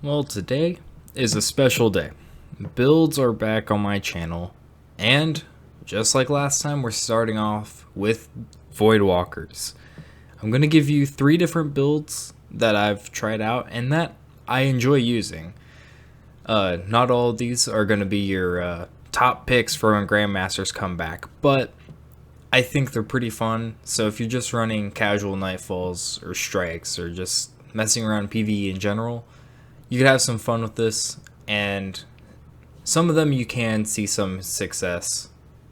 Well, today is a special day. Builds are back on my channel, and just like last time, we're starting off with Voidwalkers. I'm going to give you 3 different builds that I've tried out and that I enjoy using. Not all of these are going to be your top picks for when Grandmasters come back, but I think they're pretty fun. So if you're just running casual Nightfalls or Strikes or just messing around PvE in general, you could have some fun with this, and some of them you can see some success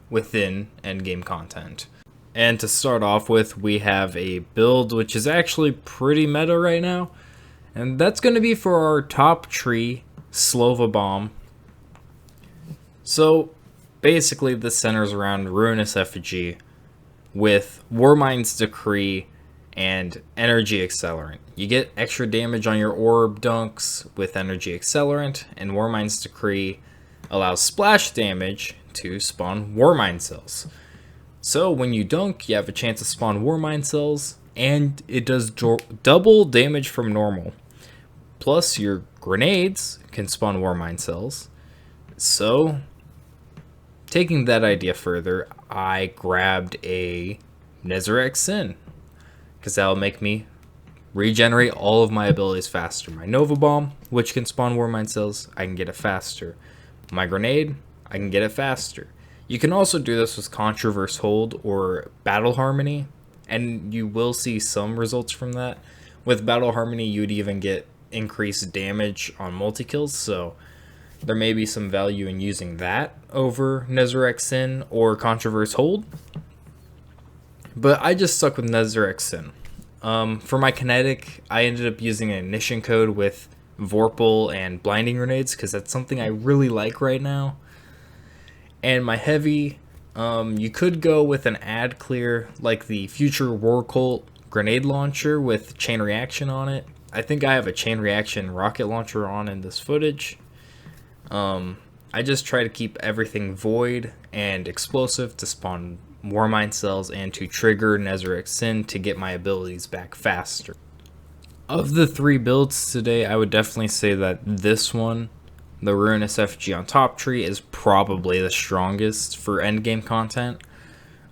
within endgame content. And to start off with, we have a build which is actually pretty meta right now, and that's going to be for our top tree, Slova Bomb. So basically this centers around Ruinous Effigy with Warmind's Decree and Energy Accelerant. You get extra damage on your orb dunks with Energy Accelerant, and Warmind's Decree allows splash damage to spawn Warmind cells. So when you dunk, you have a chance to spawn Warmind cells, and it does double damage from normal. Plus, your grenades can spawn Warmind cells. So, taking that idea further, I grabbed a sSin, because that'll make me regenerate all of my abilities faster. My Nova Bomb, which can spawn Warmind cells, I can get it faster. My grenade, I can get it faster. You can also do this with Controverse Hold or Battle Harmony, and you will see some results from that. With Battle Harmony, you'd even get increased damage on multi-kills, so there may be some value in using that over sSin or Controverse Hold. But I just stuck with sSin. For my kinetic, I ended up using an ignition code with Vorpal and blinding grenades because that's something I really like right now. And my heavy, you could go with an ad clear like the Future War Cult grenade launcher with chain reaction on it. I think I have a chain reaction rocket launcher on in this footage. I just try to keep everything void and explosive to spawn Warmind cells and to trigger sSin to get my abilities back faster. Of the 3 builds today, I would definitely say that this one, the Ruinous Effigy on top tree, is probably the strongest for endgame content.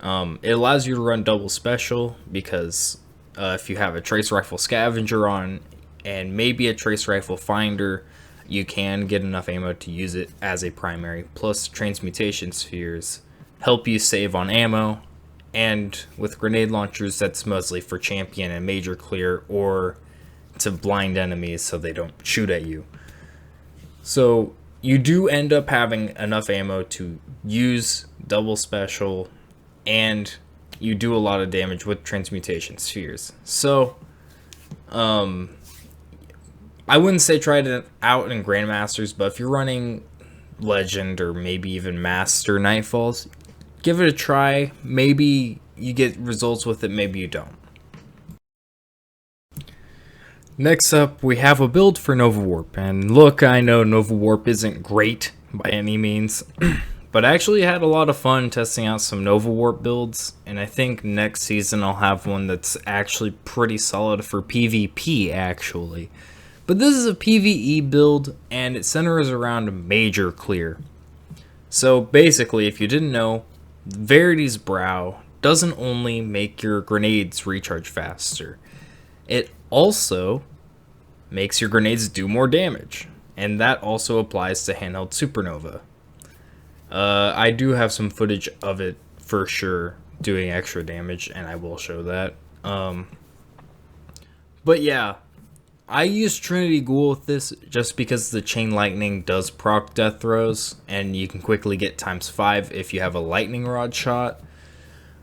It allows you to run double special because if you have a Trace Rifle Scavenger on and maybe a Trace Rifle Finder, you can get enough ammo to use it as a primary. Plus, Transmutation Spheres help you save on ammo, and with grenade launchers, that's mostly for champion and major clear or to blind enemies so they don't shoot at you. So you do end up having enough ammo to use double special, and you do a lot of damage with Transmutation Spheres. So I wouldn't say try it out in Grandmasters, but if you're running Legend or maybe even Master Nightfalls, give it a try. Maybe you get results with it, maybe you don't. Next up, we have a build for Nova Warp. And look, I know Nova Warp isn't great by any means, but I actually had a lot of fun testing out some Nova Warp builds, and I think next season I'll have one that's actually pretty solid for PvP, actually. But this is a PvE build, and it centers around major clear. So basically, if you didn't know, Verity's Brow doesn't only make your grenades recharge faster, it also makes your grenades do more damage, and that also applies to handheld Supernova. I do have some footage of it for sure doing extra damage, and I will show that. But yeah, I use Trinity Ghoul with this just because the Chain Lightning does proc death throws, and you can quickly get ×5 if you have a Lightning Rod shot.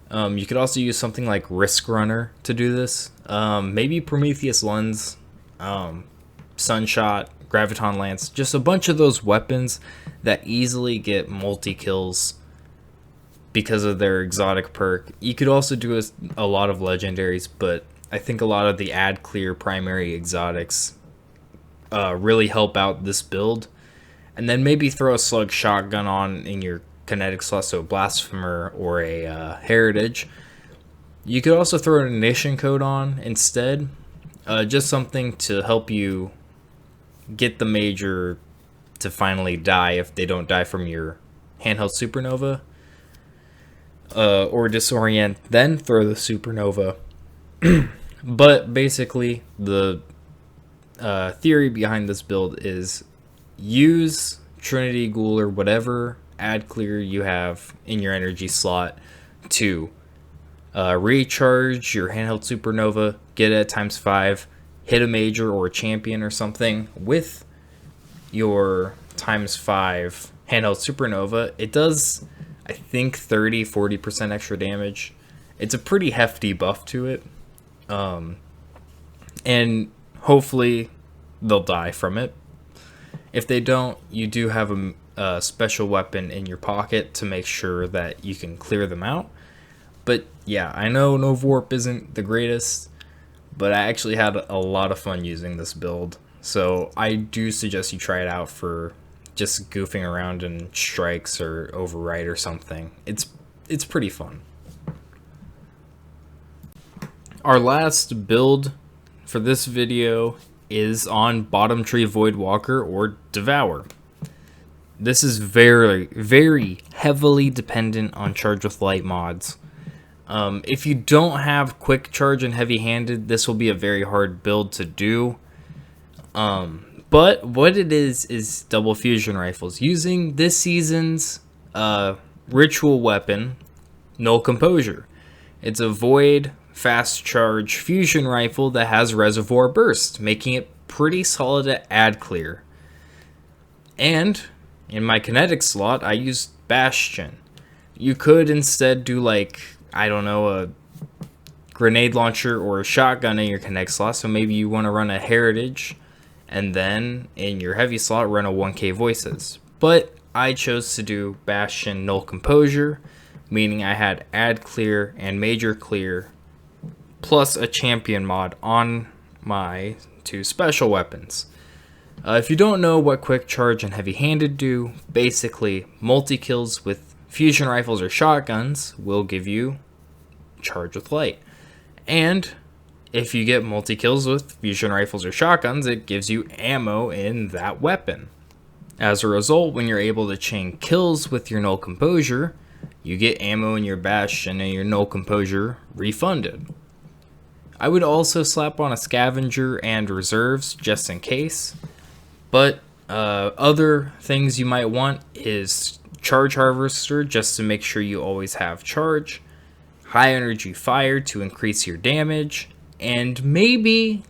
You could also use something like Risk Runner to do this. Maybe Prometheus Lens, Sunshot, Graviton Lance, just a bunch of those weapons that easily get multi-kills because of their exotic perk. You could also do a lot of legendaries, but I think a lot of the ad clear primary exotics really help out this build. And then maybe throw a slug shotgun on in your kinetic slot, so a Blasphemer or a Heritage. You could also throw an ignition code on instead, just something to help you get the major to finally die if they don't die from your handheld supernova, or disorient, then throw the supernova. But basically, the theory behind this build is use Trinity Ghoul or whatever ad clear you have in your energy slot to recharge your handheld supernova, get it at ×5, hit a major or a champion or something with your ×5 handheld supernova. It does, I think, 30-40% extra damage. It's a pretty hefty buff to it. And hopefully they'll die from it. If they don't, you do have a special weapon in your pocket to make sure that you can clear them out. But yeah, I know Nova Warp isn't the greatest, but I actually had a lot of fun using this build. So I do suggest you try it out for just goofing around in strikes or override or something. It's pretty fun. Our last build for this video is on Bottom Tree Voidwalker or Devour. This is very, very heavily dependent on Charge with Light mods. If you don't have Quick Charge and Heavy Handed, this will be a very hard build to do. But what it is double fusion rifles. Using this season's ritual weapon, Null Composure. It's a void fast charge fusion rifle that has Reservoir Burst, making it pretty solid at ad clear. And in my kinetic slot, I used Bastion. You could instead do, like, I don't know, a grenade launcher or a shotgun in your kinetic slot. So maybe you want to run a Heritage, and then in your heavy slot run a 1K Voices. But I chose to do Bastion Null Composure, meaning I had ad clear and major clear plus a champion mod on my two special weapons. If you don't know what Quick Charge and Heavy Handed do, basically multi-kills with fusion rifles or shotguns will give you Charge with Light. And if you get multi-kills with fusion rifles or shotguns, it gives you ammo in that weapon. As a result, when you're able to chain kills with your Null Composure, you get ammo in your Bastion and your Null Composure refunded. I would also slap on a Scavenger and Reserves just in case. But other things you might want is Charge Harvester, just to make sure you always have charge, High Energy Fire to increase your damage, and maybe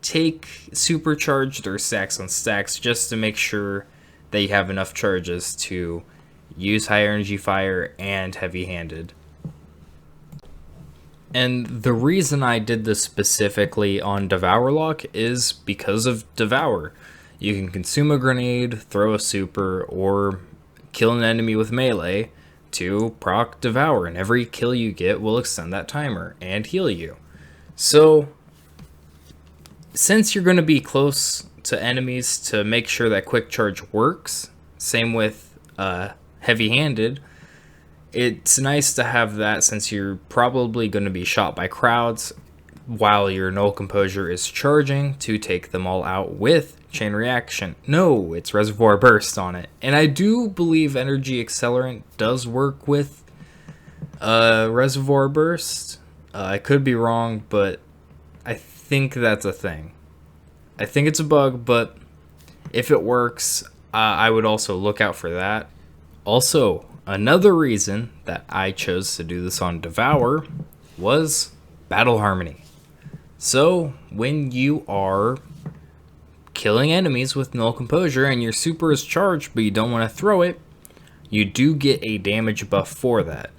take Supercharged or Stacks on Stacks just to make sure that you have enough charges to use High Energy Fire and Heavy Handed. And the reason I did this specifically on Devourlock is because of Devour. You can consume a grenade, throw a super, or kill an enemy with melee to proc Devour, and every kill you get will extend that timer and heal you. So, since you're going to be close to enemies to make sure that Quick Charge works, same with Heavy Handed, it's nice to have that since you're probably going to be shot by crowds while your Null Composure is charging to take them all out with Chain Reaction. No, it's Reservoir Burst on it. And I do believe Energy Accelerant does work with Reservoir Burst. I could be wrong, but I think that's a thing. I think it's a bug, but if it works, I would also look out for that. Also, another reason that I chose to do this on Devour was Battle Harmony. So, when you are killing enemies with Null Composure and your super is charged but you don't want to throw it, you do get a damage buff for that.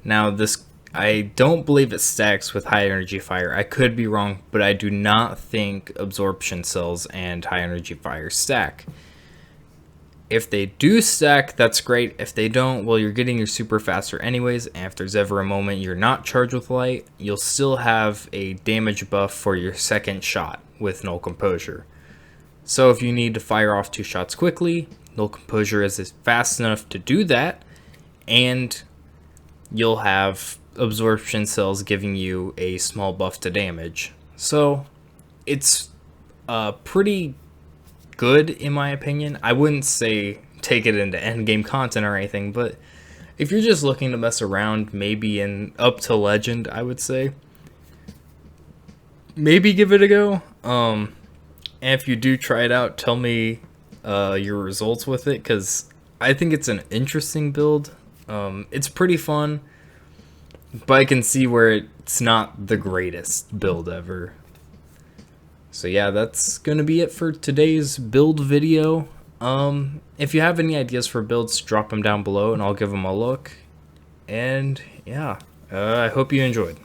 Now, this, I don't believe it stacks with High Energy Fire. I could be wrong, but I do not think Absorption Cells and High Energy Fire stack. If they do stack, that's great. If they don't, well, you're getting your super faster anyways, and if there's ever a moment you're not charged with light, you'll still have a damage buff for your second shot with Null Composure. So if you need to fire off 2 shots quickly, Null Composure is fast enough to do that, and you'll have Absorption Cells giving you a small buff to damage. So it's pretty good in my opinion. I wouldn't say take it into endgame content or anything, but if you're just looking to mess around, maybe in up to legend, I would say maybe give it a go. And if you do try it out, tell me your results with it, because I think it's an interesting build. It's pretty fun, but I can see where it's not the greatest build ever. So yeah, that's gonna be it for today's build video. If you have any ideas for builds, drop them down below and I'll give them a look. And yeah, I hope you enjoyed.